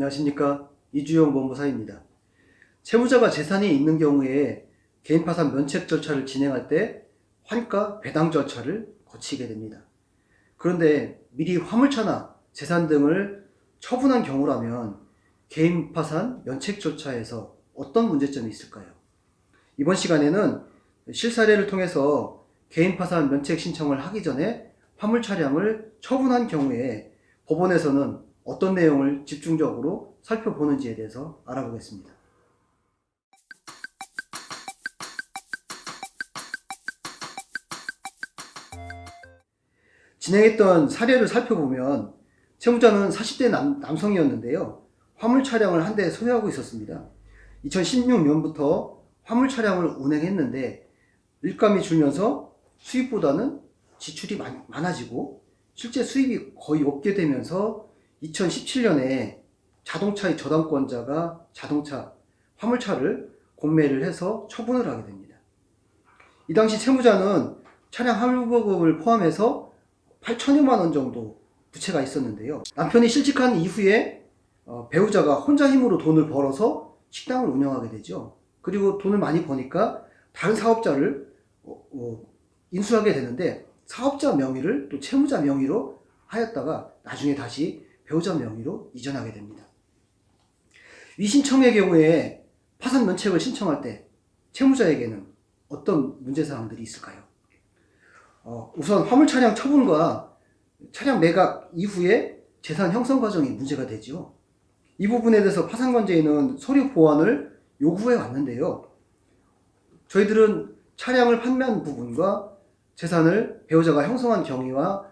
안녕하십니까. 이주영 법무사입니다. 채무자가 재산이 있는 경우에 개인 파산 면책 절차를 진행할 때 환가 배당 절차를 거치게 됩니다. 그런데 미리 화물차나 재산 등을 처분한 경우라면 개인 파산 면책 절차에서 어떤 문제점이 있을까요? 이번 시간에는 실사례를 통해서 개인 파산 면책 신청을 하기 전에 화물 차량을 처분한 경우에 법원에서는 어떤 내용을 집중적으로 살펴보는지에 대해서 알아보겠습니다. 진행했던 사례를 살펴보면 채무자는 40대 남성이었는데요. 화물 차량을 한 대 소유하고 있었습니다. 2016년부터 화물 차량을 운행했는데 일감이 줄면서 수입보다는 지출이 많아지고 실제 수입이 거의 없게 되면서 2017년에 자동차의 저당권자가 자동차, 화물차를 공매를 해서 처분을 하게 됩니다. 이 당시 채무자는 차량 할부금을 포함해서 8천여만 원 정도 부채가 있었는데요. 남편이 실직한 이후에 배우자가 혼자 힘으로 돈을 벌어서 식당을 운영하게 되죠. 그리고 돈을 많이 버니까 다른 사업자를 인수하게 되는데 사업자 명의를 또 채무자 명의로 하였다가 나중에 다시 배우자 명의로 이전하게 됩니다. 위 신청의 경우에 파산 면책을 신청할 때 채무자에게는 어떤 문제사항들이 있을까요? 우선 화물 차량 처분과 차량 매각 이후에 재산 형성 과정이 문제가 되죠. 이 부분에 대해서 파산관제인은 서류 보완을 요구해 왔는데요. 저희들은 차량을 판매한 부분과 재산을 배우자가 형성한 경위와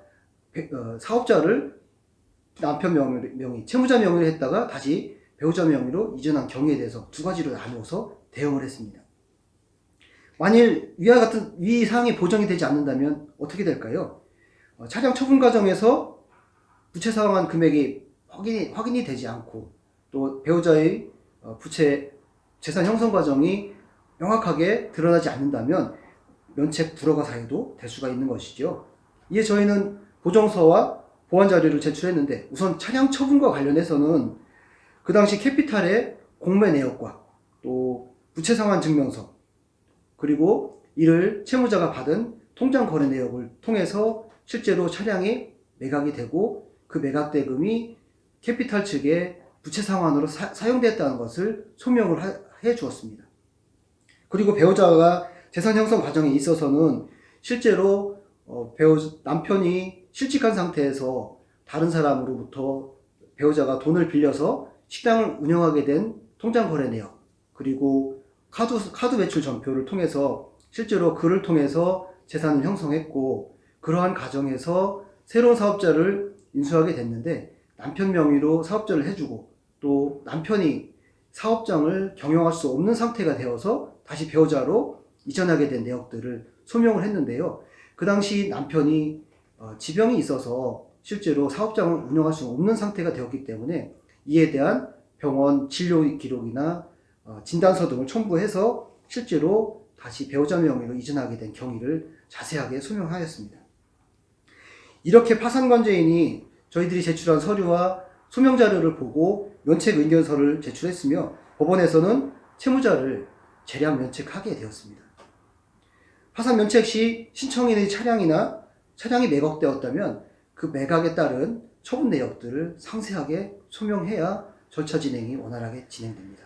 사업자를 남편 명의, 채무자 명의로 했다가 다시 배우자 명의로 이전한 경위에 대해서 두 가지로 나누어서 대응을 했습니다. 만일 위와 같은 위 사항이 보정이 되지 않는다면 어떻게 될까요? 차량 처분 과정에서 부채 상환 금액이 확인이 되지 않고 또 배우자의 부채 재산 형성 과정이 명확하게 드러나지 않는다면 면책 불허가 사유도 될 수가 있는 것이죠. 이에 저희는 보정서와 보완 자료를 제출했는데 우선 차량 처분과 관련해서는 그 당시 캐피탈의 공매 내역과 또 부채 상환 증명서 그리고 이를 채무자가 받은 통장 거래 내역을 통해서 실제로 차량이 매각이 되고 그 매각 대금이 캐피탈 측의 부채 상환으로 사용됐다는 것을 소명을 해 주었습니다. 그리고 배우자가 재산 형성 과정에 있어서는 실제로 남편이 실직한 상태에서 다른 사람으로부터 배우자가 돈을 빌려서 식당을 운영하게 된 통장 거래 내역 그리고 카드 매출 전표를 통해서 실제로 그를 통해서 재산을 형성했고 그러한 과정에서 새로운 사업자를 인수하게 됐는데 남편 명의로 사업자를 해주고 또 남편이 사업장을 경영할 수 없는 상태가 되어서 다시 배우자로 이전하게 된 내역들을 소명을 했는데요. 그 당시 남편이 지병이 있어서 실제로 사업장을 운영할 수 없는 상태가 되었기 때문에 이에 대한 병원 진료 기록이나 진단서 등을 첨부해서 실제로 다시 배우자 명의로 이전하게 된 경위를 자세하게 소명하였습니다. 이렇게 파산관제인이 저희들이 제출한 서류와 소명 자료를 보고 면책 의견서를 제출했으며 법원에서는 채무자를 재량 면책하게 되었습니다. 파산 면책 시 신청인의 차량이나 차량이 매각되었다면 그 매각에 따른 처분 내역들을 상세하게 소명해야 절차 진행이 원활하게 진행됩니다.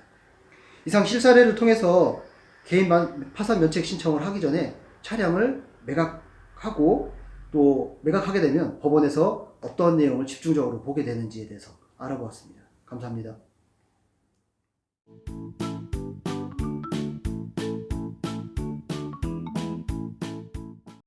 이상 실사례를 통해서 개인 파산 면책 신청을 하기 전에 차량을 매각하고 또 매각하게 되면 법원에서 어떤 내용을 집중적으로 보게 되는지에 대해서 알아보았습니다. 감사합니다.